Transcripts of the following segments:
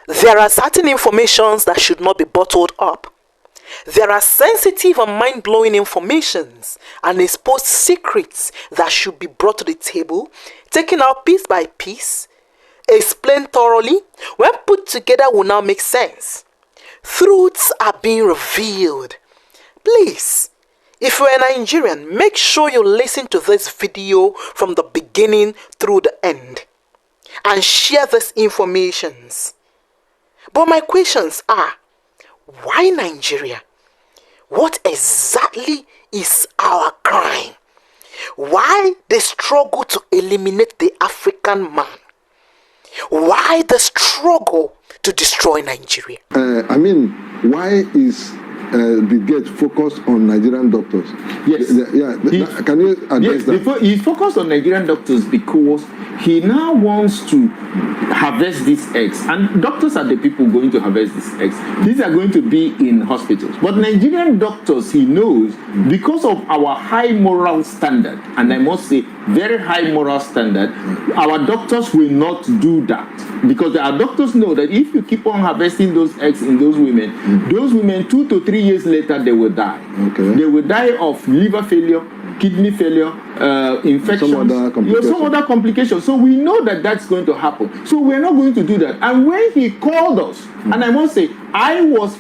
There are certain informations that should not be bottled up. There are sensitive and mind-blowing informations and exposed secrets that should be brought to the table, taken out piece by piece, explained thoroughly. When put together will now make sense. Truths are being revealed. Please, if you're a Nigerian, make sure you listen to this video from the beginning through the end and share these informations. But my questions are, why Nigeria? What exactly is our crime? Why the struggle to eliminate the African man? Why the struggle to destroy Nigeria? Why is the gate focused on Nigerian doctors? Yes. Can you address that? He focused on Nigerian doctors because he now wants to harvest these eggs, and doctors are the people going to harvest these eggs. These are going to be in hospitals. But Nigerian doctors, he knows, because of our high moral standard, and I must say very high moral standard, our doctors will not do that. Because our doctors know that if you keep on harvesting those eggs in those women 2 to 3 years later, they will die. Okay. They will die of liver failure, kidney failure, infections, some other complications. So we know that that's going to happen. So we're not going to do that. And when he called us, and I must say, I was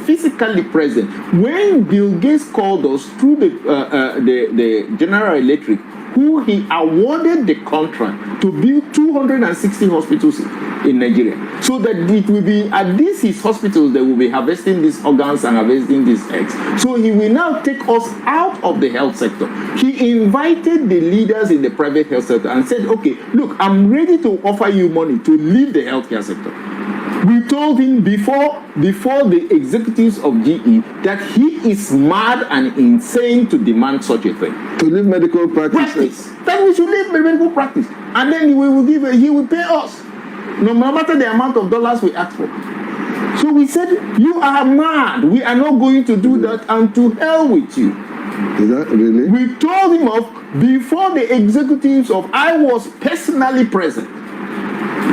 physically present when Bill Gates called us through the General Electric, who he awarded the contract to build 260 hospitals in Nigeria. So that it will be at these his hospitals that will be harvesting these organs and harvesting these eggs. So he will now take us out of the health sector. He invited the leaders in the private health sector and said, okay, look, I'm ready to offer you money to leave the healthcare sector. We told him before the executives of GE that he is mad and insane to demand such a thing. To leave medical practice. Then we should leave medical practice. And then he will pay us. No matter the amount of dollars we ask for. So we said, you are mad. We are not going to do that, and to hell with you. Is that really? We told him off before the executives of, I was personally present.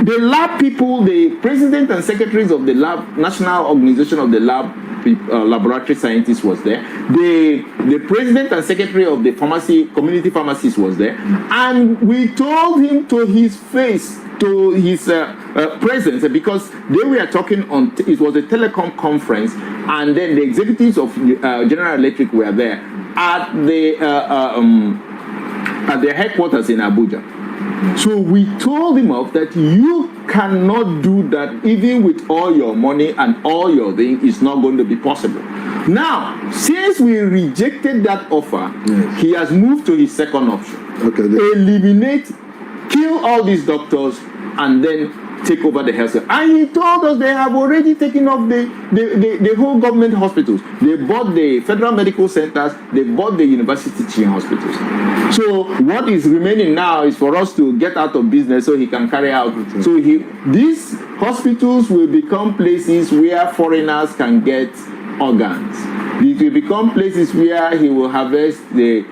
The lab people, the president and secretaries of the lab, National Organization of the Laboratory Scientists was there. The president and secretary of the community pharmacies was there. And we told him to his face, to his presence, because they were talking on, it was a telecom conference, and then the executives of General Electric were there at their headquarters in Abuja. So we told him off that you cannot do that, even with all your money and all your thing, is not going to be possible. Now, since we rejected that offer, yes, he has moved to his second option. Okay. Eliminate, kill all these doctors, and then take over the health sector. And he told us they have already taken off the whole government hospitals. They bought the federal medical centers, they bought the university teaching hospitals. So what is remaining now is for us to get out of business so he can carry out. So these hospitals will become places where foreigners can get organs. It will become places where he will harvest the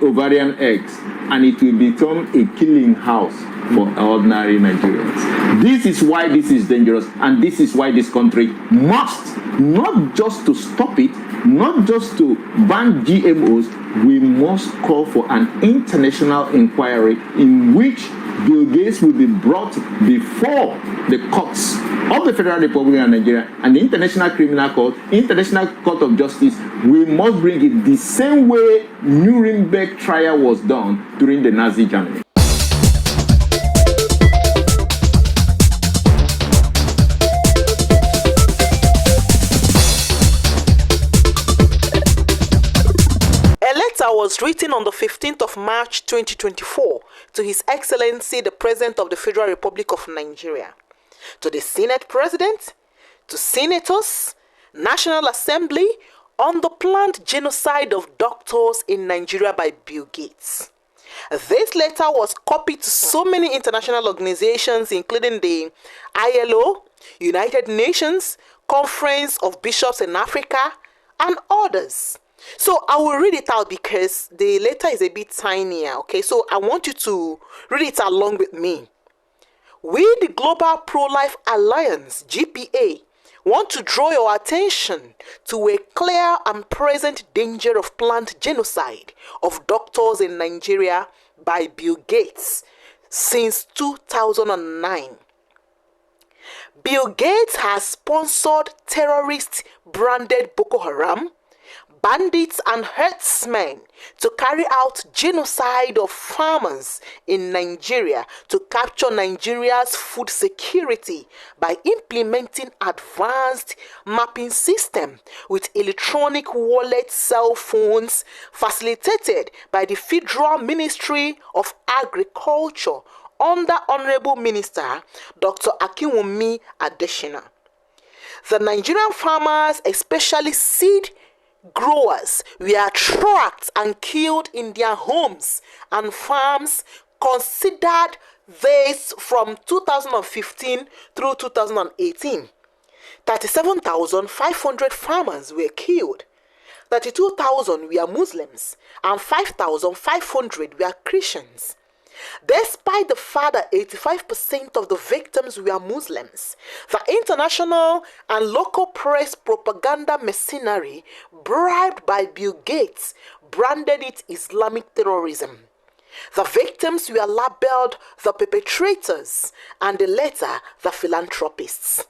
ovarian eggs, and it will become a killing house for ordinary Nigerians. This is why this is dangerous, and this is why this country must, not just to stop it, not just to ban GMOs, we must call for an international inquiry in which Bill Gates will be brought before the courts of the Federal Republic of Nigeria and the International Criminal Court, International Court of Justice. We must bring it the same way Nuremberg trial was done during the Nazi Germany. Was written on the 15th of March 2024 to His Excellency the President of the Federal Republic of Nigeria, to the Senate President, to senators, National Assembly, on the planned genocide of doctors in Nigeria by Bill Gates. This letter was copied to so many international organizations, including the ILO, United Nations, Conference of Bishops in Africa, and others. So I will read it out because the letter is a bit tinier, okay? So I want you to read it along with me. We, the Global Pro-Life Alliance, GPA, want to draw your attention to a clear and present danger of planned genocide of doctors in Nigeria by Bill Gates since 2009. Bill Gates has sponsored terrorists branded Boko Haram, bandits and herdsmen to carry out genocide of farmers in Nigeria to capture Nigeria's food security by implementing advanced mapping system with electronic wallet cell phones facilitated by the Federal Ministry of Agriculture under Honorable Minister Dr. Akinwumi Adesina. The Nigerian farmers, especially seed growers, were tracked and killed in their homes and farms. Considered this from 2015 through 2018. 37,500 farmers were killed. 32,000 were Muslims and 5,500 were Christians. Despite the fact that 85% of the victims were Muslims, the international and local press propaganda machinery bribed by Bill Gates branded it Islamic terrorism. The victims were labeled the perpetrators and the latter the philanthropists.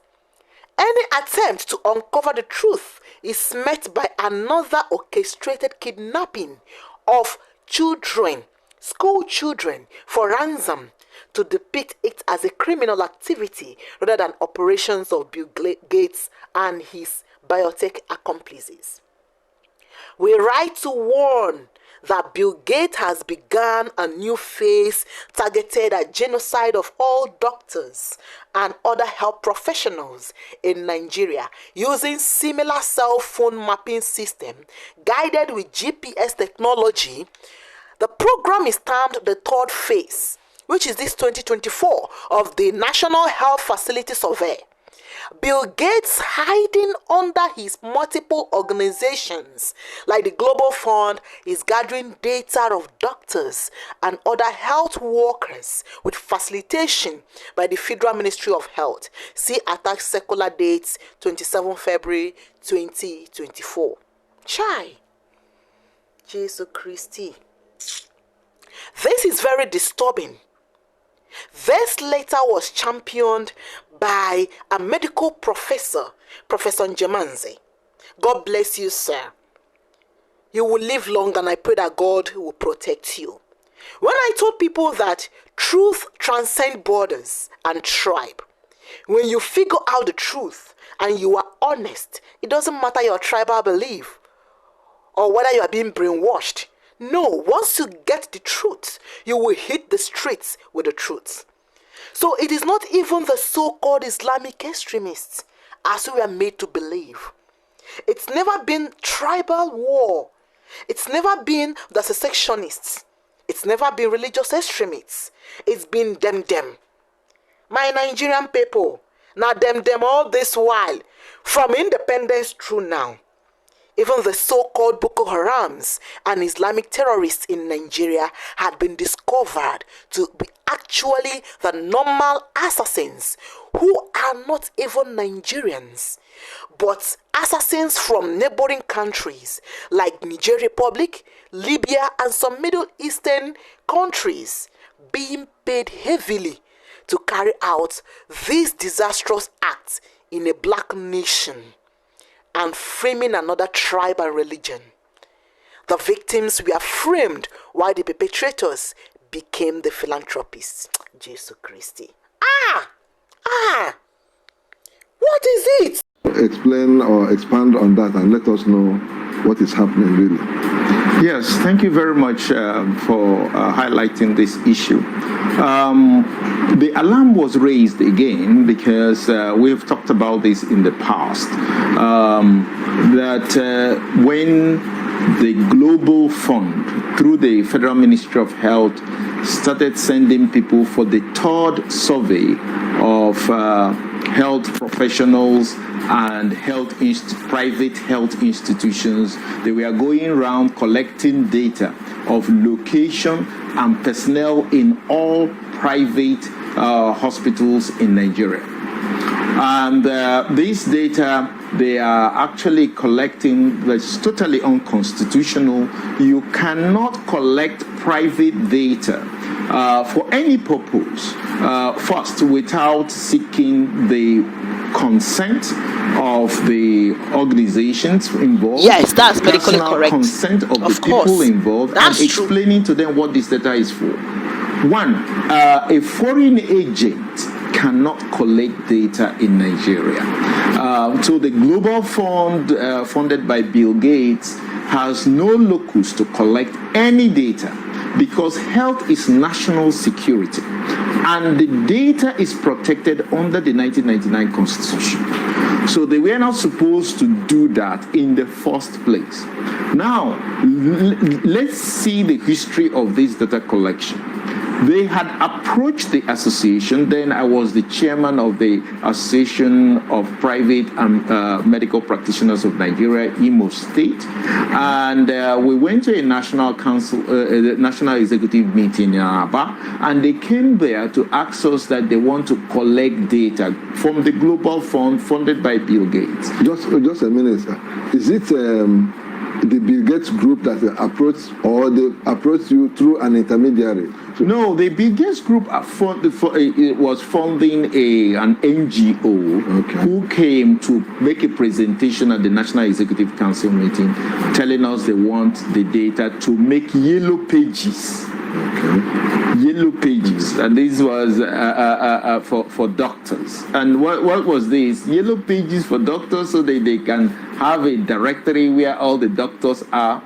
Any attempt to uncover the truth is met by another orchestrated kidnapping of children, school children, for ransom, to depict it as a criminal activity rather than operations of Bill Gates and his biotech accomplices. We write to warn that Bill Gates has begun a new phase targeted at genocide of all doctors and other health professionals in Nigeria using similar cell phone mapping system guided with GPS technology. The program is termed the third phase, which is this 2024 of the National Health Facility Survey. Bill Gates, hiding under his multiple organizations like the Global Fund, is gathering data of doctors and other health workers with facilitation by the Federal Ministry of Health. See attached circular dates 27 February 2024. Chai. Jesus Christi. This is very disturbing. This letter was championed by a medical professor, Professor Njemanze. God bless you, sir. You will live long, and I pray that God will protect you. When I told people that truth transcends borders and tribe, when you figure out the truth and you are honest, it doesn't matter your tribal belief or whether you are being brainwashed. No, once you get the truth, you will hit the streets with the truth. So it is not even the so-called Islamic extremists as we are made to believe. It's never been tribal war. It's never been the secessionists. It's never been religious extremists. It's been them. My Nigerian people, now them all this while, from independence through now. Even the so-called Boko Harams and Islamic terrorists in Nigeria had been discovered to be actually the normal assassins who are not even Nigerians, but assassins from neighboring countries like Niger Republic, Libya, and some Middle Eastern countries, being paid heavily to carry out these disastrous acts in a black nation and framing another tribe and religion. The victims were framed while the perpetrators became the philanthropists. Jesus Christi. What is it? Explain or expand on that and let us know what is happening really. Yes, thank you very much for highlighting this issue. The alarm was raised again because we've talked about this in the past, that when the Global Fund, through the Federal Ministry of Health, started sending people for the third survey of health professionals and private health institutions, they were going around collecting data of location and personnel in all private hospitals in Nigeria. And this data, they are actually collecting, that's totally unconstitutional. You cannot collect private data for any purpose, first, without seeking the consent of the organizations involved. Yes, that's medically personal correct. consent of the Of people course. involved, That's and true. explaining to them what this data is for. One, a foreign agent cannot collect data in Nigeria. So the Global Fund, funded by Bill Gates, has no locus to collect any data because health is national security, and the data is protected under the 1999 Constitution. So they were not supposed to do that in the first place. Now, let's see the history of this data collection. They had approached the association. Then I was the chairman of the Association of Private Medical Practitioners of Nigeria, Imo State, and we went to a national council, national executive meeting in Aba, and they came there to ask us that they want to collect data from the Global Fund funded by Bill Gates. Just a minute, sir. Is it the Bill Gates group that approached, or they approached you through an intermediary? No, the Bill Gates group it was funding an NGO who came to make a presentation at the National Executive Council meeting, telling us they want the data to make yellow pages. Yellow pages, and this was for doctors. And what was this? Yellow pages for doctors, so that they can have a directory where all the doctors are.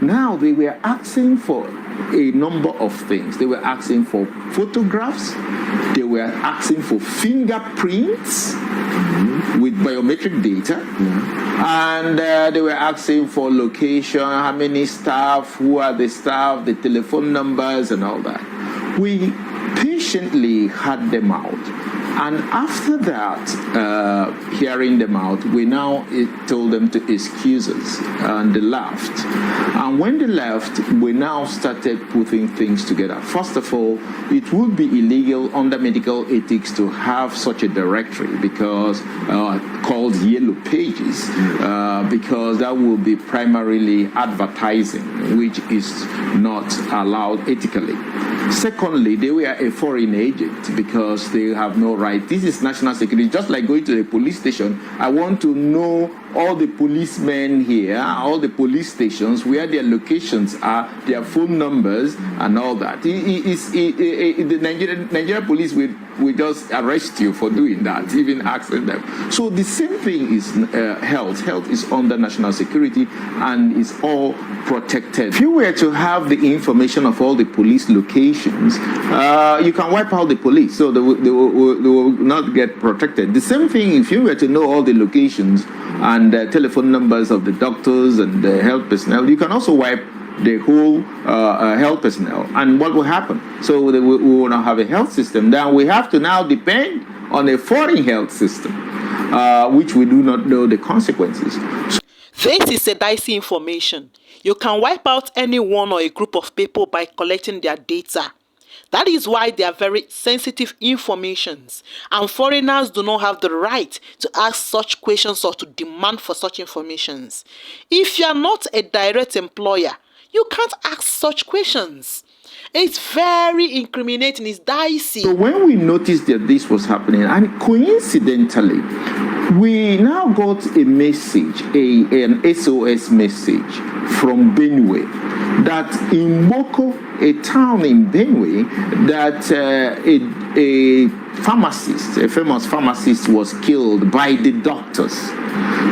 Now they were asking for a number of things. They were asking for photographs. They were asking for fingerprints with biometric data. And they were asking for location, how many staff, who are the staff, the telephone numbers, and all that. We patiently had them out. And after that, hearing them out, we now told them to excuse us, and they left. And when they left, we now started putting things together. First of all, it would be illegal under medical ethics to have such a directory because called Yellow Pages, because that will be primarily advertising, which is not allowed ethically. Secondly, they were a foreign agent because they have no right. This is national security. Just like going to a police station, I want to know all the policemen here, all the police stations, where their locations are, their phone numbers, and all that. The Nigerian police will just arrest you for doing that, even asking them. So the same thing is health. Health is under national security and is all protected. If you were to have the information of all the police locations, you can wipe out the police, so they will not get protected. The same thing if you were to know all the locations and telephone numbers of the doctors and the health personnel, you can also wipe the whole health personnel. And what will happen? So we will not have a health system. Then we have to now depend on a foreign health system, which we do not know the consequences. This is a dicey information. You can wipe out anyone or a group of people by collecting their data. That is why they are very sensitive informations, and foreigners do not have the right to ask such questions or to demand for such informations. If you are not a direct employer, you can't ask such questions. It's very incriminating, it's dicey. So when we noticed that this was happening, and coincidentally, we now got a message, an SOS message from Benue, that in Boko, a town in Benue, that a pharmacist, a famous pharmacist, was killed by the doctors.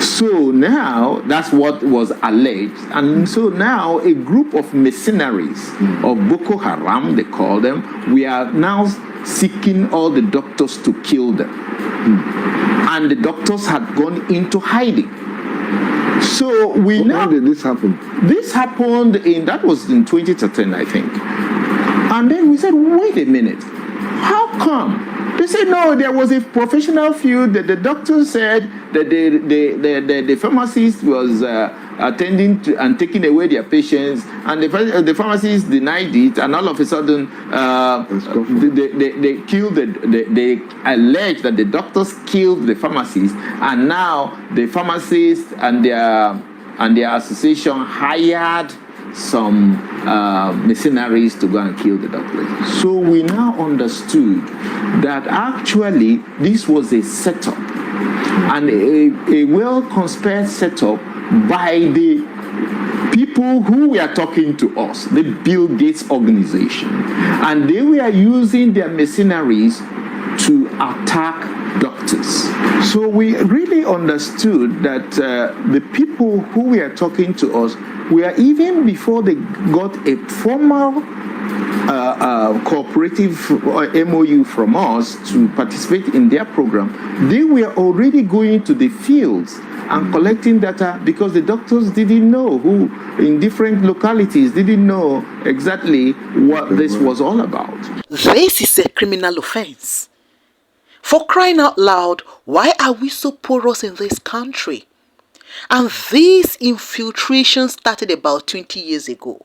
So now, that's what was alleged. And so now a group of mercenaries of Boko Haram, they call them, we are now seeking all the doctors to kill them. And the doctors had gone into hiding. So When did this happen? This happened that was in 2013, I think. And then we said, wait a minute, how come They said no, there was a professional field that the doctor said that the pharmacist was attending to and taking away their patients, and the pharmacist denied it, and all of a sudden they killed they alleged that the doctors killed the pharmacist, and now the pharmacist and their association hired some mercenaries to go and kill the doctors. So we now understood that actually this was a setup, and a well-conspired setup by the people who were talking to us, the Bill Gates organization, and they were using their mercenaries to attack doctors. So we really understood that the people who were talking to us were, even before they got a formal cooperative MOU from us to participate in their program, they were already going to the fields and collecting data, because the doctors didn't know, who in different localities didn't know exactly what this was all about. This is a criminal offense. For crying out loud, why are we so porous in this country? And this infiltration started about 20 years ago.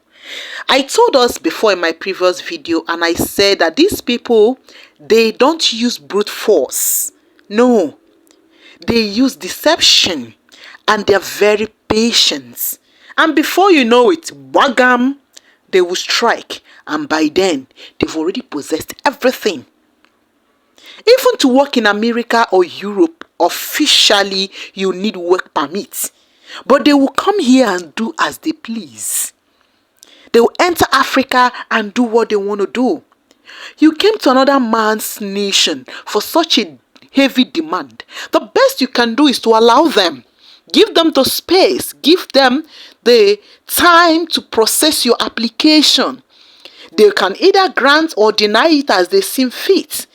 I told us before in my previous video, and I said that these people, they don't use brute force. No, they use deception, and they're very patient. And before you know it, wagam, they will strike, and by then, they've already possessed everything. Even to work in America or Europe, officially you need work permits, but they will come here and do as they please. They will enter Africa and do what they want to do. You came to another man's nation for such a heavy demand. The best you can do is to allow them. Give them the space. Give them the time to process your application. They can either grant or deny it as they seem fit.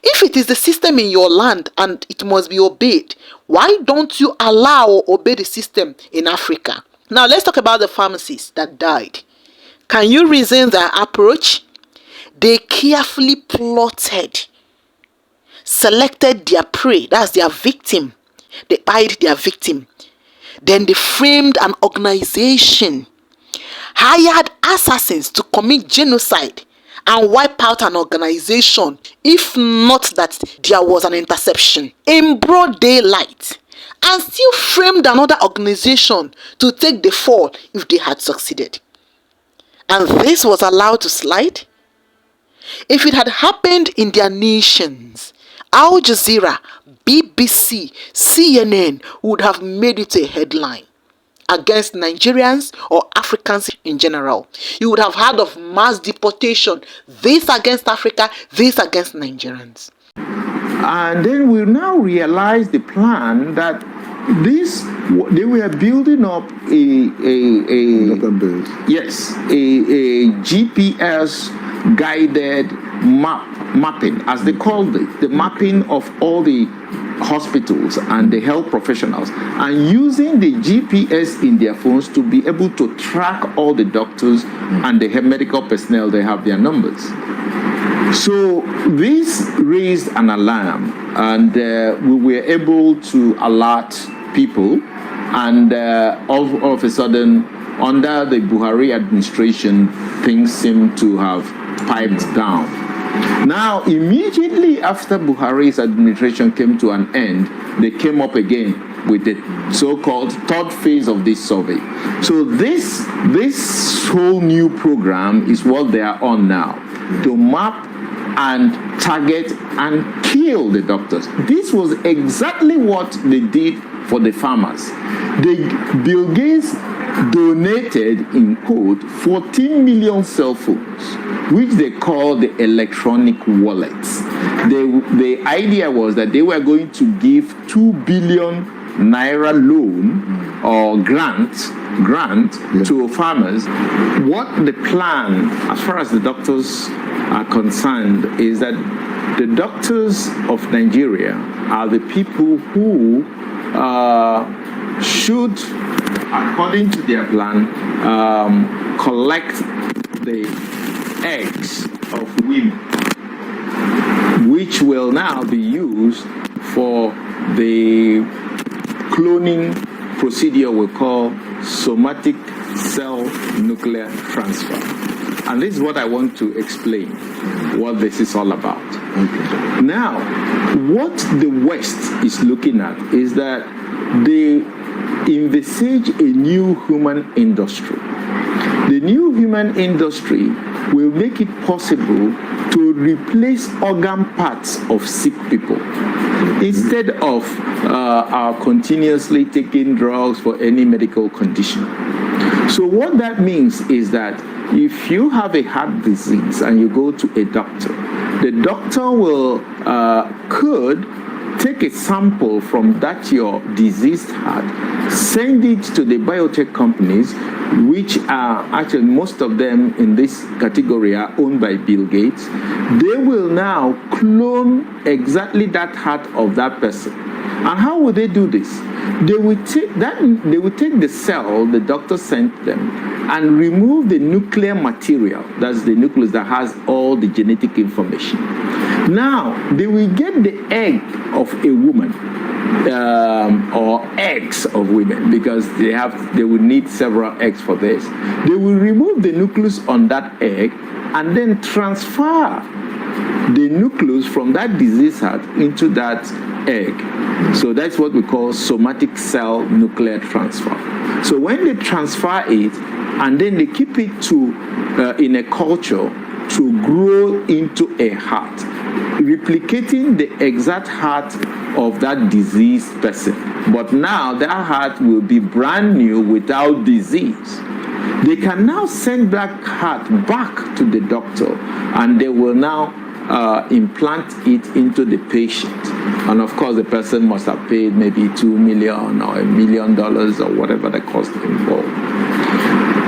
If it is the system in your land and it must be obeyed, why don't you allow or obey the system in Africa? Now let's talk about the pharmacists that died. Can you reason their approach? They carefully plotted, selected their prey, that's their victim. They eyed their victim. Then they framed an organization, hired assassins to commit genocide and wipe out an organization, if not that there was an interception in broad daylight, and still framed another organization to take the fall if they had succeeded. And this was allowed to slide? If it had happened in their nations, Al Jazeera, BBC, CNN would have made it a headline against Nigerians or Africans in general. You would have heard of mass deportation, this against Africa, this against Nigerians. And then we now realize the plan that they were building up a GPS guided mapping, as they called it, the mapping of all the hospitals and the health professionals, and using the GPS in their phones to be able to track all the doctors and the medical personnel. They have their numbers. So this raised an alarm, and we were able to alert people, and all of a sudden, under the Buhari administration, things seem to have piped down. Now, immediately after Buhari's administration came to an end, they came up again with the so-called third phase of this survey. So this whole new program is what they are on now, to map and target and kill the doctors. This was exactly what they did for the farmers. Bill Gates donated, in quote, 14 million cell phones, which they call the electronic wallets. The idea was that they were going to give 2 billion naira loan or grant to farmers. What the plan, as far as the doctors are concerned, is that the doctors of Nigeria are the people who should, according to their plan, collect the eggs of women which will now be used for the cloning procedure we call somatic cell nuclear transfer. And this is what I want to explain, what this is all about. Okay. Now, what the West is looking at is that they envisage a new human industry. The new human industry will make it possible to replace organ parts of sick people instead of continuously taking drugs for any medical condition. So what that means is that if you have a heart disease and you go to a doctor, the doctor will could take a sample from that your diseased heart, send it to the biotech companies, which are actually most of them in this category are owned by Bill Gates. They will now clone exactly that heart of that person. And how will they do this? They will take the cell the doctor sent them and remove the nuclear material, that's the nucleus that has all the genetic information. Now, they will get the egg of a woman, or eggs of women, because they will need several eggs for this. They will remove the nucleus on that egg and then transfer the nucleus from that disease heart into that egg. So that's what we call somatic cell nuclear transfer. So when they transfer it and then they keep it in a culture to grow into a heart, replicating the exact heart of that diseased person. But now that heart will be brand new without disease. They can now send that heart back to the doctor and they will now implant it into the patient. And of course, the person must have paid maybe $2 million or $1 million or whatever the cost involved.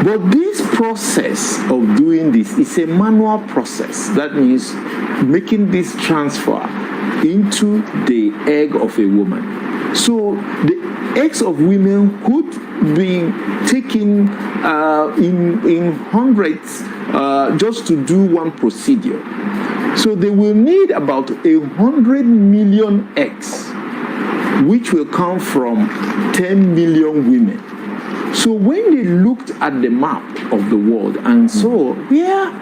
But this process of doing this is a manual process. That means making this transfer into the egg of a woman. So the eggs of women could be taken in hundreds just to do one procedure. So they will need about 100 million eggs, which will come from 10 million women. So when they looked at the map of the world and saw where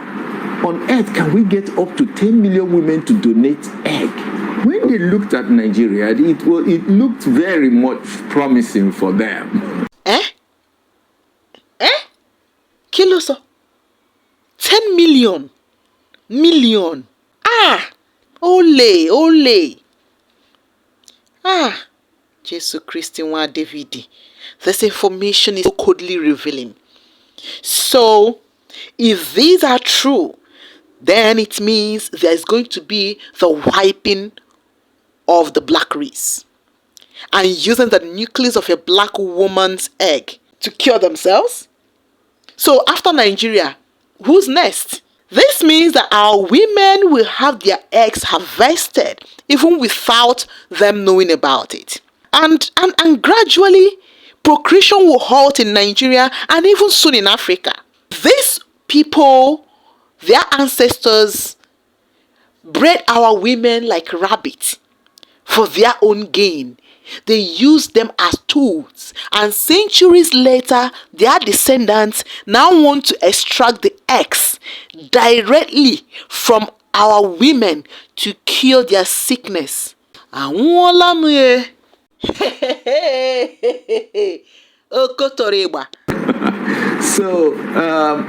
on earth can we get up to 10 million women to donate egg, when they looked at Nigeria, it looked very much promising for them. Kilo so 10 million. Ole. Jesus Christ wa David. This information is so coldly revealing. So, if these are true, then it means there is going to be the wiping of the black race and using the nucleus of a black woman's egg to cure themselves. So after Nigeria, who's next? This means that our women will have their eggs harvested even without them knowing about it. And gradually, procreation will halt in Nigeria and even soon in Africa. These people, their ancestors, bred our women like rabbits for their own gain. They used them as tools, and centuries later, their descendants now want to extract the eggs directly from our women to cure their sickness. So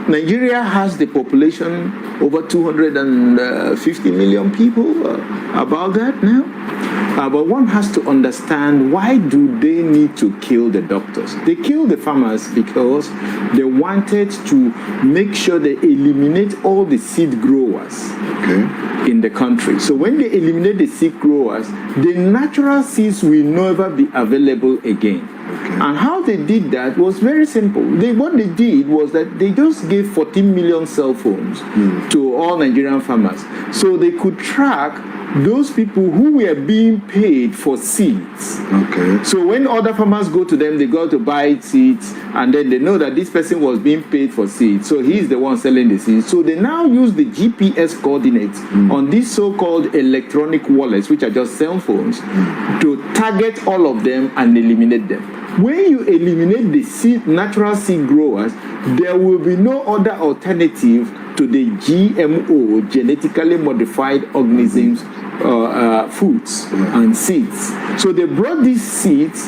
Nigeria has the population over 250 million people, about that now. But one has to understand, why do they need to kill the doctors? They kill the farmers because they wanted to make sure they eliminate all the seed growers in the country. So when they eliminate the seed growers, the natural seeds will never be available again. And how they did that was very simple. What they did was that they just gave 14 million cell phones to all Nigerian farmers, so they could track those people who were being paid for seeds. Okay. So when other farmers go to them, they go to buy seeds, and then they know that this person was being paid for seeds, so he's the one selling the seeds. So they now use the GPS coordinates on these so-called electronic wallets, which are just cell phones, to target all of them and eliminate them. When you eliminate the natural seed growers, there will be no other alternative to the GMO, genetically modified organisms, foods and seeds. So they brought these seeds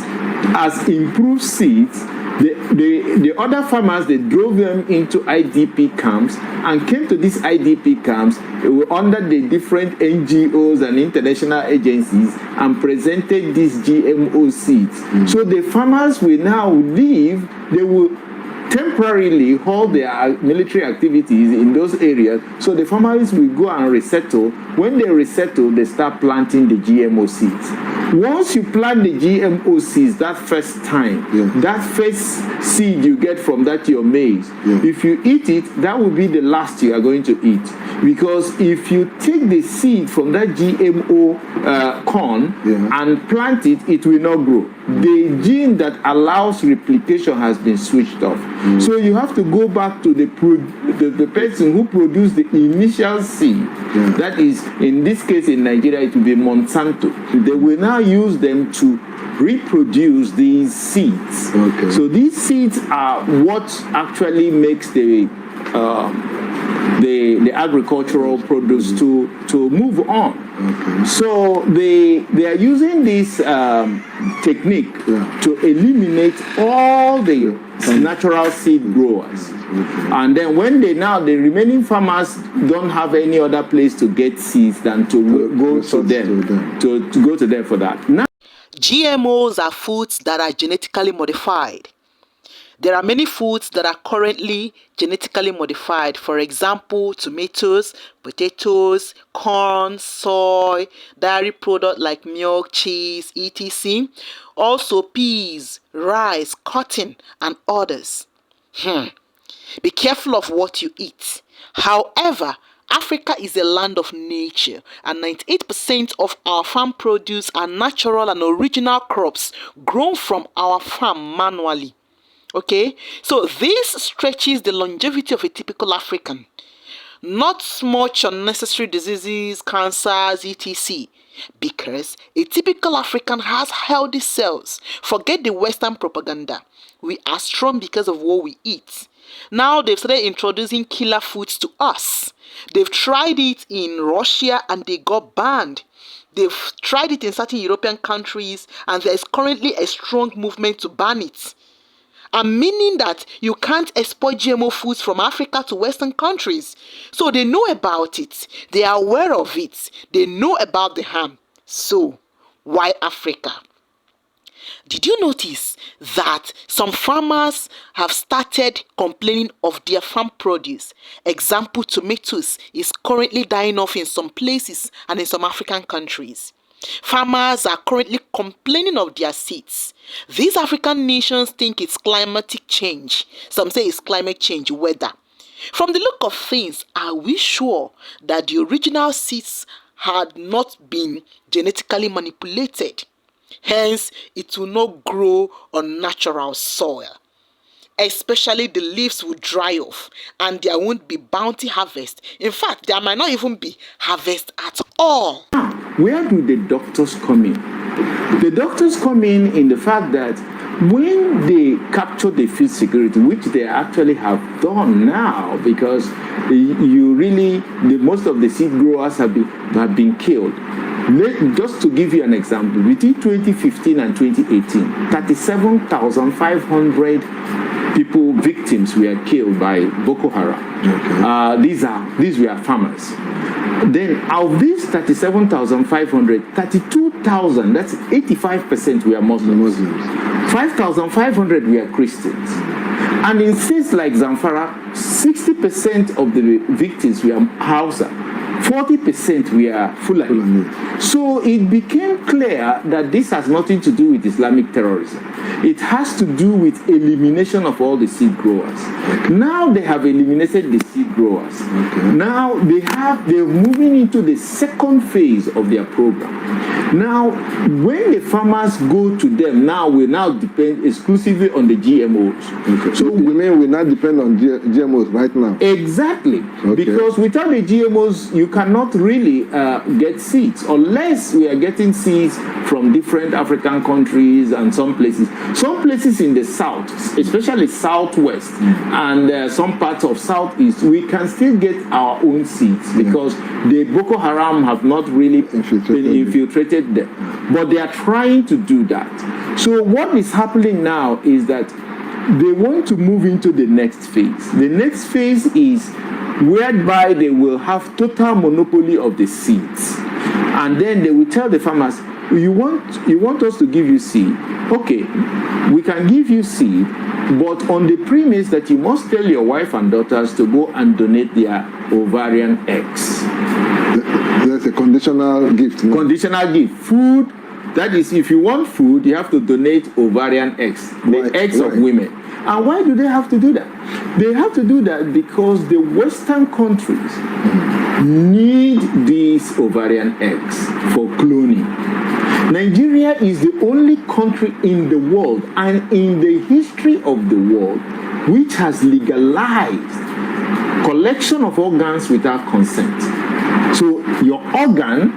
as improved seeds. The other farmers, they drove them into IDP camps and came to these IDP camps under the different NGOs and international agencies and presented these GMO seeds. So the farmers will now leave, they will temporarily hold their military activities in those areas, so the farmers will go and resettle. When they resettle, they start planting the GMO seeds. Once you plant the GMO seeds that first time, that first seed you get from that your maize, if you eat it, that will be the last you are going to eat. Because if you take the seed from that GMO corn and plant it, it will not grow. The gene that allows replication has been switched off. So you have to go back to the person who produced the initial seed. That is, in this case in Nigeria, it will be Monsanto. They will now use them to reproduce these seeds. So these seeds are what actually makes the agricultural produce to move on. So they are using this technique to eliminate all the natural seed growers. And then when the remaining farmers don't have any other place to get seeds than to go to them, to go to them for that. Now, GMOs are foods that are genetically modified. There are many foods that are currently genetically modified. For example, tomatoes, potatoes, corn, soy, dairy products like milk, cheese, etc. Also peas, rice, cotton, and others. Be careful of what you eat. However, Africa is a land of nature, and 98% of our farm produce are natural and original crops grown from our farm manually. Okay, so this stretches the longevity of a typical African. Not much unnecessary diseases, cancers, etc. Because a typical African has healthy cells. Forget the Western propaganda. We are strong because of what we eat. Now they've started introducing killer foods to us. They've tried it in Russia and they got banned. They've tried it in certain European countries and there is currently a strong movement to ban it. And meaning that you can't export GMO foods from Africa to Western countries. So they know about it. They are aware of it. They know about the harm. So, why Africa? Did you notice that some farmers have started complaining of their farm produce? Example, tomatoes is currently dying off in some places and in some African countries. Farmers are currently complaining of their seeds. These African nations think it's climatic change. Some say it's climate change, weather. From the look of things, are we sure that the original seeds had not been genetically manipulated? Hence, it will not grow on natural soil. Especially the leaves will dry off and there won't be bounty harvest. In fact, there might not even be harvest at all. Where do the doctors come in? The doctors come in the fact that when they capture the food security, which they actually have done now, because most of the seed growers have been killed. Just to give you an example, between 2015 and 2018, 37,500 victims were killed by Boko Haram. These were farmers. Then of these 37,500, 32,000, that's 85% were Muslims. 5,500 were Christians. And in states like Zamfara, 60% of the victims were Hausa. 40% were Fulani. So it became clear that this has nothing to do with Islamic terrorism. It has to do with elimination of all the seed growers. Now they have eliminated the seed growers. Now they're moving into the second phase of their program. Now, when the farmers go to them, we now depend exclusively on the GMOs. So you mean we now depend on GMOs right now? Exactly. Because without the GMOs, you cannot really get seeds, unless we are getting seeds from different African countries and some places. Some places in the south, especially southwest, and some parts of southeast, we can still get our own seeds because the Boko Haram have not really infiltrated them. But they are trying to do that. So what is happening now is that they want to move into the next phase. The next phase is whereby they will have total monopoly of the seeds. And then they will tell the farmers, you want us to give you seed? Okay, we can give you seed, but on the premise that you must tell your wife and daughters to go and donate their ovarian eggs. That's a conditional gift. No? Conditional gift. Food. That is, if you want food, you have to donate ovarian eggs, the eggs of women. And why do they have to do that? They have to do that because the Western countries need these ovarian eggs for cloning. Nigeria is the only country in the world and in the history of the world which has legalized collection of organs without consent. So your organ,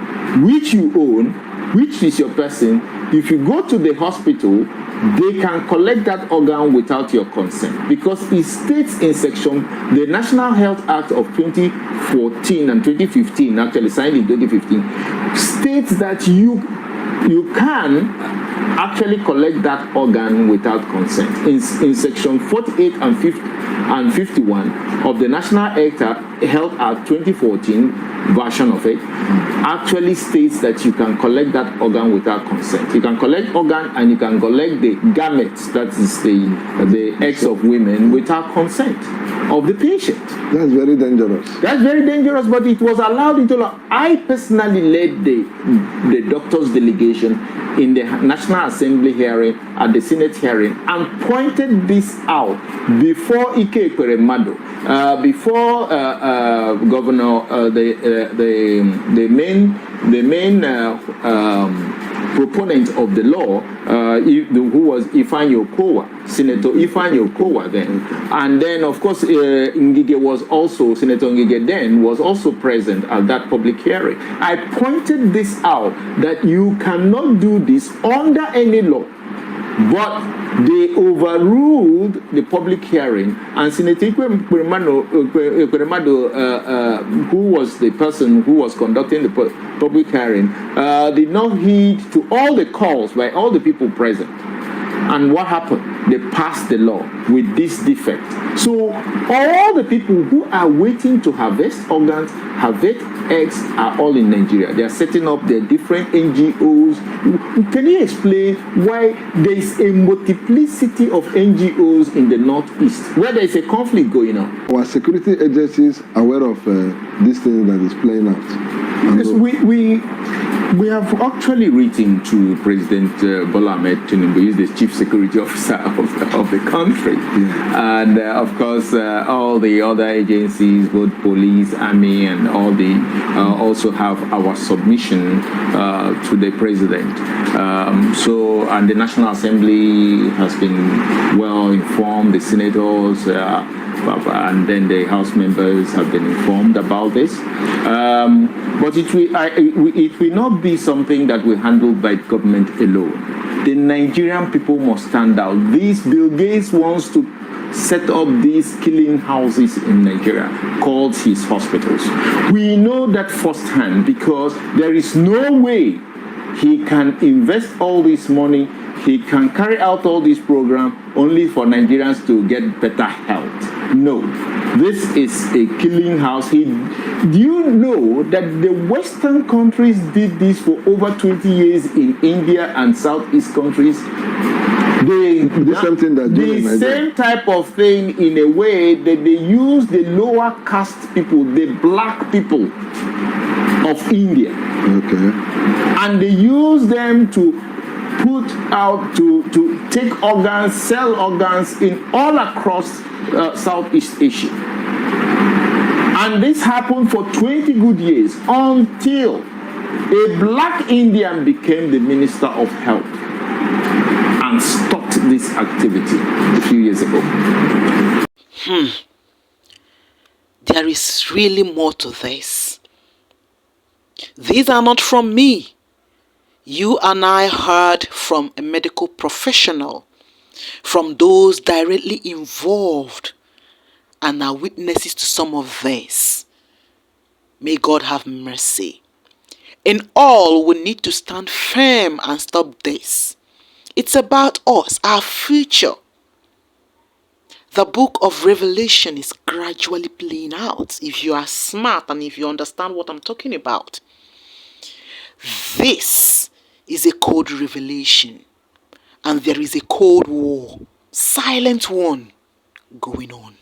which you own, which is your person, if you go to the hospital, they can collect that organ without your consent because it states in the National Health Act of 2014 and 2015, actually signed in 2015, states that you can actually collect that organ without consent. In section 48 and 51 of the National Health Act 2014 version of it actually states that you can collect that organ without consent. You can collect organ and you can collect the gametes, that is the eggs of women, without consent of the patient. That's very dangerous. That's very dangerous, but it was allowed into law. I personally led the doctors' delegation in the National Assembly hearing, at the Senate hearing, and pointed this out before Ike Ekweremadu, before Governor, the main proponent of the law, who was Ifeanyi Okowa, Senator Ifeanyi Okowa then. And then, of course, Ngige was also, Senator Ngige then was also present at that public hearing. I pointed this out, that you cannot do this under any law. But they overruled the public hearing, and Senator Ekweremadu, who was the person who was conducting the public hearing, did not heed to all the calls by all the people present. And what happened? They passed the law with this defect. So all the people who are waiting to harvest organs, harvest eggs, are all in Nigeria. They are setting up their different NGOs. Can you explain why there is a multiplicity of NGOs in the Northeast, where there is a conflict going on? Our security agencies are aware of this thing that is playing out? Yes, we have actually written to President Bola Ahmed Tinubu, who is the Chief Security Officer of the country. Yeah. And of course, all the other agencies, both police, army, and all the also have our submission to the President. And the National Assembly has been well informed, the senators, and then the House members have been informed about this. But it will not be something that will handle by government alone. The Nigerian people must stand out. Bill Gates wants to set up these killing houses in Nigeria called his hospitals. We know that firsthand because there is no way he can invest all this money, he can carry out all this program only for Nigerians to get better health. No, this is a killing house. Do you know that the Western countries did this for over 20 years in India and Southeast countries? The same type of thing, in a way that they use the lower caste people, the black people, of India. Okay. And they use them to put out, to take organs, sell organs in all across Southeast Asia. And this happened for 20 good years until a black Indian became the Minister of Health and stopped this activity a few years ago. There is really more to this. These are not from me. You and I heard from a medical professional, from those directly involved and are witnesses to some of this. May God have mercy. In all, we need to stand firm and stop this. It's about us, our future. The book of Revelation is gradually playing out. If you are smart and if you understand what I'm talking about, this is a cold revelation, and there is a cold war, silent one, going on.